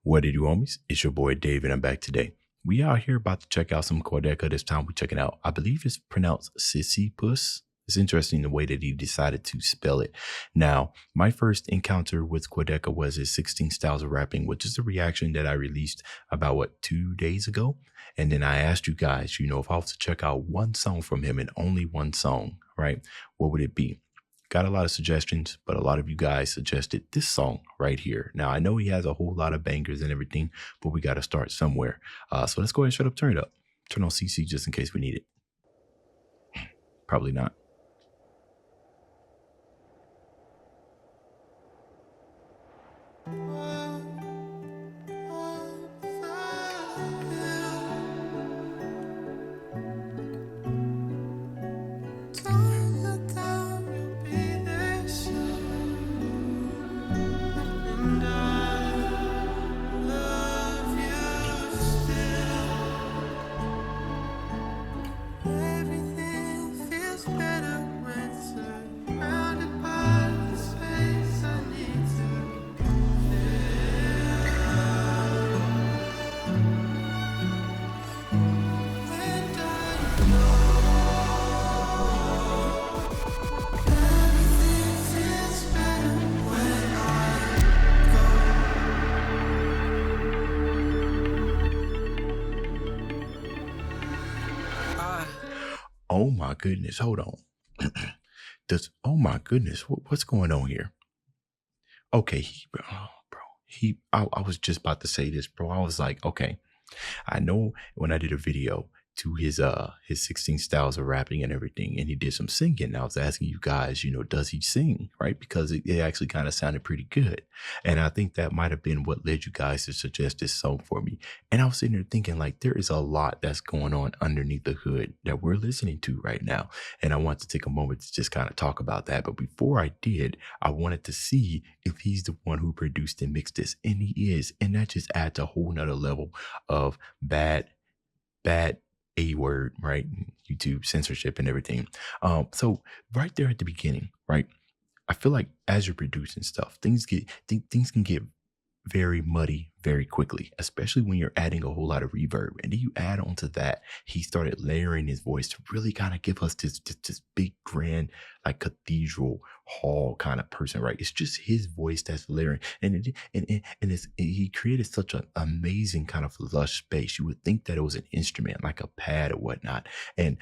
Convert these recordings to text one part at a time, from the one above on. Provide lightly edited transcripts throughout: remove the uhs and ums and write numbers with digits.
What did you homies? It's your boy Dave, and I'm back today. We out here about to check out some Quadeca. This time we checking out, I believe it's pronounced Sisyphus. It's interesting the way that he decided to spell it. Now, my first encounter with Quadeca was his 16 styles of rapping, which is a reaction that I released about 2 days ago. And then I asked you guys, if I was to check out one song from him and only one song, right? What would it be? Got a lot of suggestions, but a lot of you guys suggested this song right here. Now, I know he has a whole lot of bangers and everything, but we got to start somewhere. So let's go ahead and shut up, turn it up. Turn on CC just in case we need it. Probably not. Oh my goodness, hold on. Oh my goodness, what's going on here? Okay, I was just about to say this, bro. I was like, okay, I know when I did a video to his 16 styles of rapping and everything, and he did some singing. I was asking you guys, does he sing, right? Because it actually kind of sounded pretty good. And I think that might have been what led you guys to suggest this song for me. And I was sitting there thinking, like, there is a lot that's going on underneath the hood that we're listening to right now. And I want to take a moment to just kind of talk about that. But before I did, I wanted to see if he's the one who produced and mixed this. And he is. And that just adds a whole nother level of bad A word, right? YouTube censorship and everything. So right there at the beginning, right? I feel like as you're producing stuff, things can get very muddy very quickly, especially when you're adding a whole lot of reverb. And then you add on to that, he started layering his voice to really kind of give us this big grand, like cathedral hall kind of person, right? It's just his voice that's layering. And he created such an amazing kind of lush space. You would think that it was an instrument, like a pad or whatnot. And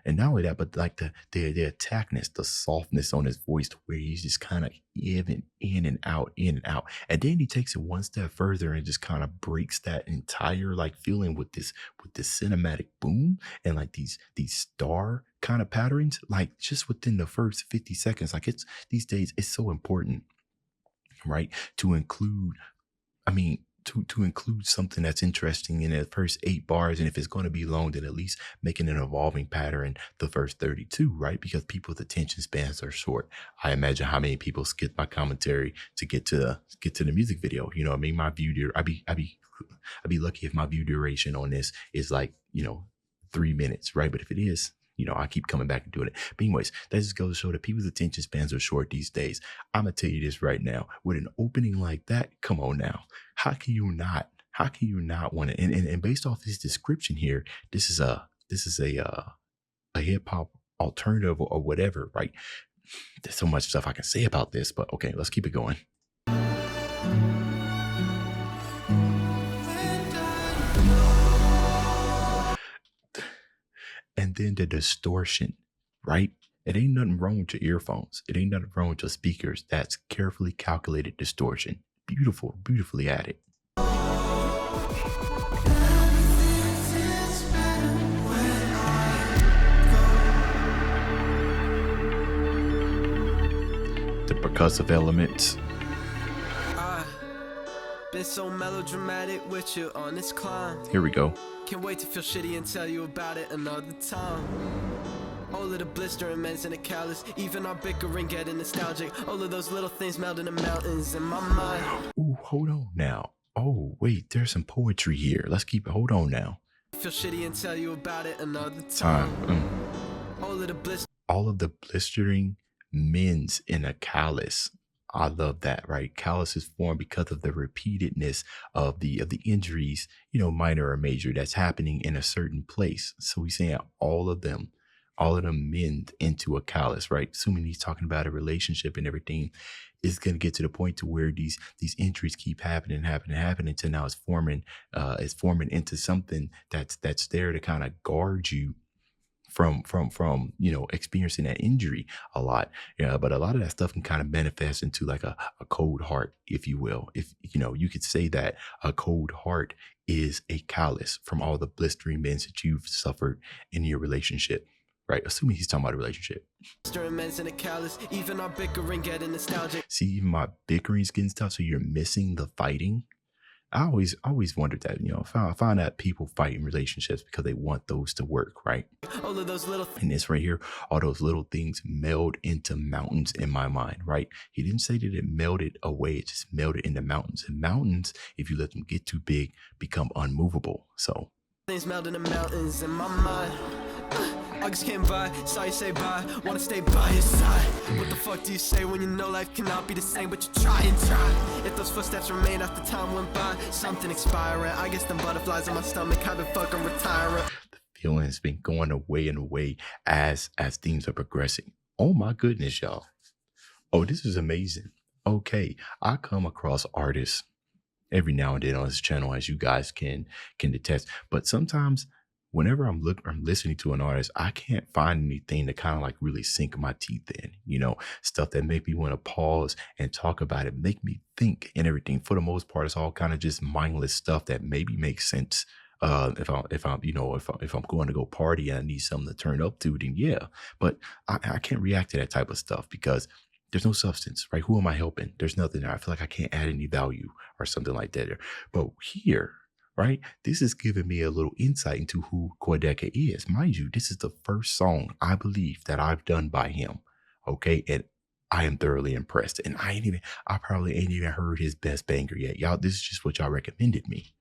not only that, but like the attackness, the softness on his voice, where he's just kind of even in and out. And then he takes it one step further and just kind of breaks that entire like feeling with this cinematic boom and like these star kind of patterns, like just within the first 50 seconds. Like it's these days, it's so important, right? To include, to include something that's interesting in the first 8 bars. And if it's going to be long, then at least making an evolving pattern the first 32, right? Because people's attention spans are short. I imagine how many people skip my commentary to get to the music video. My view, I'd be lucky if my view duration on this is like, 3 minutes, right? But if it is, I keep coming back and doing it. But anyways, that just goes to show that people's attention spans are short these days. I'm going to tell you this right now. With an opening like that, come on now. How can you not want to? And based off this description here, this is a hip hop alternative or whatever, right? There's so much stuff I can say about this, but okay, let's keep it going. And then the distortion, right? It ain't nothing wrong with your earphones. It ain't nothing wrong with your speakers. That's carefully calculated distortion. Beautifully added. The percussive elements. Been so melodramatic with you on this climb. Here we go. Can't wait to feel shitty and tell you about it another time. All of the blistering meds and the callous, even our bickering getting nostalgic. All of those little things melt in the mountains in my mind. Ooh, hold on now. Oh, wait, there's some poetry here. Let's keep it. Hold on now. Feel shitty and tell you about it another time. All of the blistering mens in a callus. I love that, right? Calluses form because of the repeatedness of the injuries, minor or major, that's happening in a certain place. So he's saying all of them mend into a callus, right? Assuming he's talking about a relationship and everything, it's going to get to the point to where these injuries keep happening until now it's forming into something that's there to kind of guard you from experiencing that injury a lot. Yeah, but a lot of that stuff can kind of manifest into like a cold heart, if you will. If you could say that a cold heart is a callus from all the blistering bends that you've suffered in your relationship, right? Assuming he's talking about a relationship. Even our bickering getting nostalgic. See, even my bickering's getting tough, so you're missing the fighting. I always wondered that, I find that people fight in relationships because they want those to work, right? All of those little And this right here, all those little things meld into mountains in my mind, right? He didn't say that it melted away, it just melted into mountains. And mountains, if you let them get too big, become unmovable. So things melt in the mountains in my mind. August came by, saw you say bye, wanna stay by your side. What the fuck do you say when you know life cannot be the same, but you try and try? If those footsteps remain after time went by, something expiring. I guess them butterflies in my stomach, I've been fucking retiring. the feeling has been going away and away as things are progressing. Oh my goodness, y'all. Oh, this is amazing. Okay, I come across artists every now and then on this channel, as you guys can detest. But sometimes whenever I'm listening to an artist, I can't find anything to kind of like really sink my teeth in, stuff that make me want to pause and talk about it, make me think and everything. For the most part, it's all kind of just mindless stuff that maybe makes sense. If I'm going to go party and I need something to turn up to, then yeah. But I can't react to that type of stuff because there's no substance, right? Who am I helping? There's nothing there. I feel like I can't add any value or something like that there. But here, right, this is giving me a little insight into who Quadeca is. Mind you, this is the first song I believe that I've done by him. Okay, and I am thoroughly impressed. And I probably ain't even heard his best banger yet. Y'all, this is just what y'all recommended me.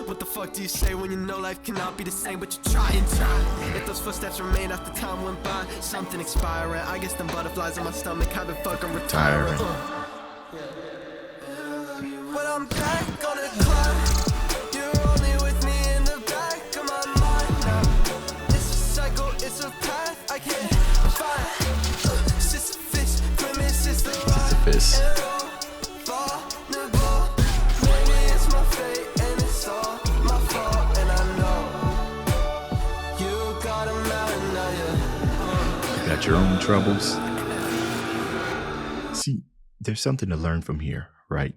What the fuck do you say when you know life cannot be the same, but you try and try? If those footsteps remain after time went by, something expiring. I guess them butterflies in my stomach, I've been fucking retiring. When I'm back on the clock, you're only with me in the back of my mind now. It's a cycle, it's a path I can't find. Sisyphus, grimace is the rock. Sisyphus. Got your own troubles. See, there's something to learn from here, right?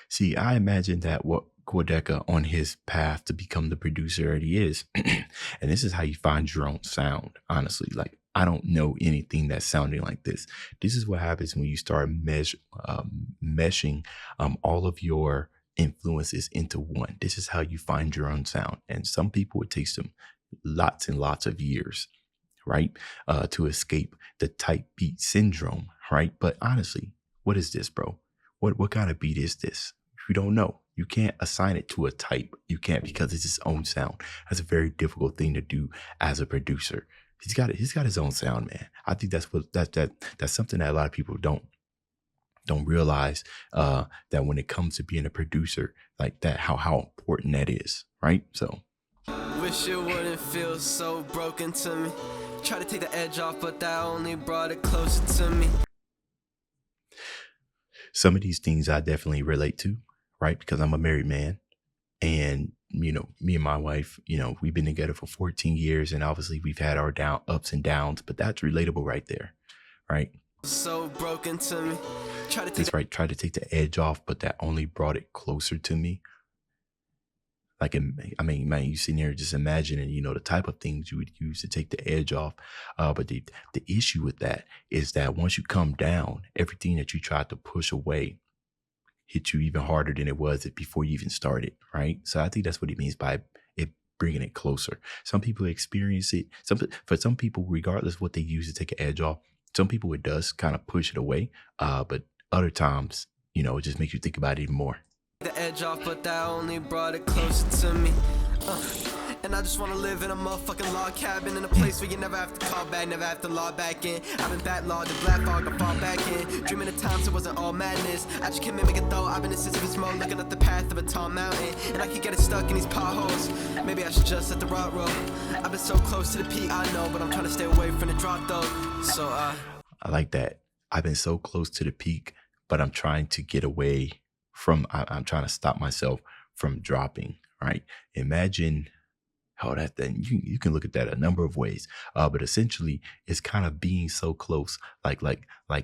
See, I imagine that what Quadeca on his path to become the producer that he is, and this is how you find your own sound, honestly. Like, I don't know anything that's sounding like this. This is what happens when you start meshing all of your influences into one. This is how you find your own sound. And some people, it takes them lots and lots of years, right, to escape the type beat syndrome, right? But honestly, what is this, bro? What kind of beat is this? You don't know. You can't assign it to a type. You can't, because it's his own sound. That's a very difficult thing to do as a producer. He's got his own sound, man. I think that's something that a lot of people don't realize, that when it comes to being a producer like that, how important that is, right? So wish it wouldn't feel so broken to me. Try to take the edge off, but that only brought it closer to me. Some of these things I definitely relate to, right? Because I'm a married man, and me and my wife, we've been together for 14 years, and obviously we've had our ups and downs, but that's relatable right there, right? So broken to me. Try to take the edge off, but that only brought it closer to me. Like, I mean, man, you sitting here just imagining, the type of things you would use to take the edge off. But the issue with that is that once you come down, everything that you tried to push away hit you even harder than it was before you even started, right? So I think that's what he means by it bringing it closer. Some people experience it. For some people, regardless of what they use to take an edge off, some people it does kind of push it away. But other times, it just makes you think about it even more. The edge off, but that only brought it closer to me. And I just wanna live in a motherfucking log cabin, in a place where you never have to call back, never have to log back in. I've been backlogged and black fog, I fall back in. Dreaming of times it wasn't all madness. I just can't mimic it though, I've been in Sisyphus mode, looking up the path of a tall mountain. And I keep getting stuck in these potholes. Maybe I should just let the rot roll. I've been so close to the peak, I know, but I'm trying to stay away from the drop though. So I like that. I've been so close to the peak, but I'm trying to get away from, I'm trying to stop myself from dropping, right? Imagine how that then you can look at that a number of ways. But essentially it's kind of being so close, like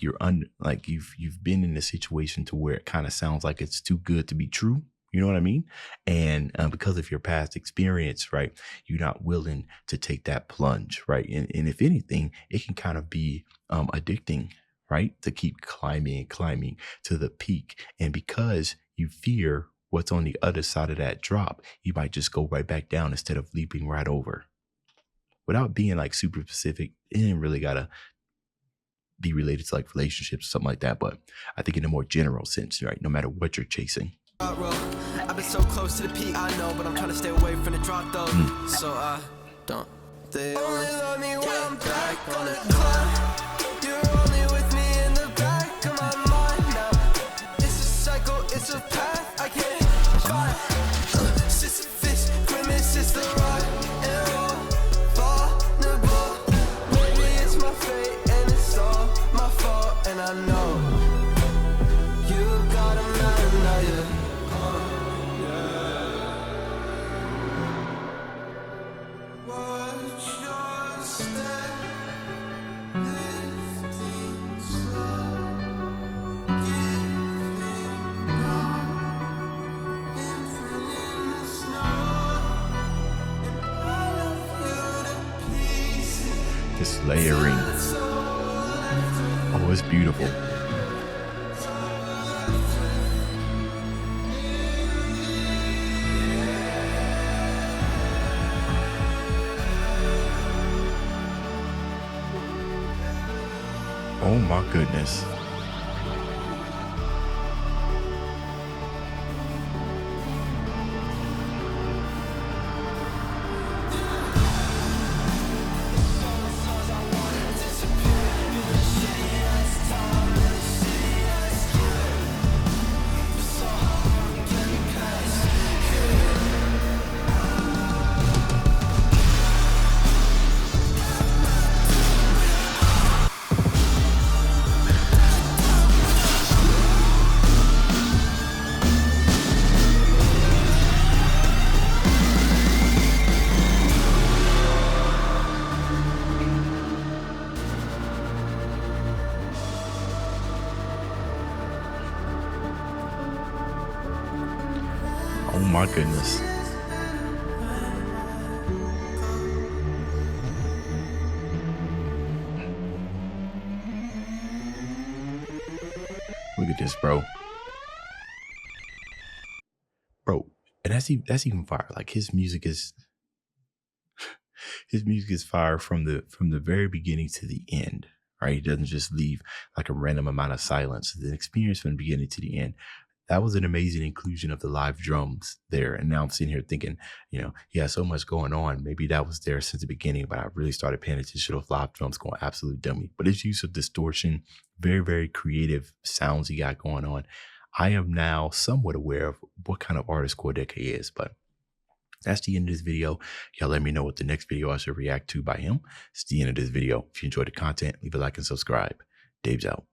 you're like you've been in a situation to where it kind of sounds like it's too good to be true. You know what I mean? And because of your past experience, right, you're not willing to take that plunge, right? And if anything, it can kind of be addicting, right? To keep climbing and climbing to the peak. And because you fear what's on the other side of that drop, you might just go right back down instead of leaping right over. Without being like super specific, it ain't really gotta be related to like relationships or something like that. But I think in a more general sense, right? No matter what you're chasing. I've been so close to the peak, I know, but I'm trying to stay away from the drop though. So I don't. They only love me when I'm back on the climb. You're only with me in the back of my mind now. It's a cycle, it's a path I can't find. Sisyphus, grimace is the rock and roll. Vulnerable. Maybe it's my fate and it's all my fault, and I know you got a man now, yeah. This layering. Oh, it's beautiful. Oh my goodness. Oh my goodness. Look at this, bro. Bro, and that's even fire. Like his music is fire from the very beginning to the end. Right? He doesn't just leave like a random amount of silence. The experience from the beginning to the end. That was an amazing inclusion of the live drums there. And now I'm sitting here thinking, you know, he has so much going on. Maybe that was there since the beginning, but I really started paying attention to live drums going absolute dummy. But his use of distortion, very, very creative sounds he got going on. I am now somewhat aware of what kind of artist Quadeca is, but that's the end of this video. Y'all let me know what the next video I should react to by him. It's the end of this video. If you enjoyed the content, leave a like and subscribe. Dave's out.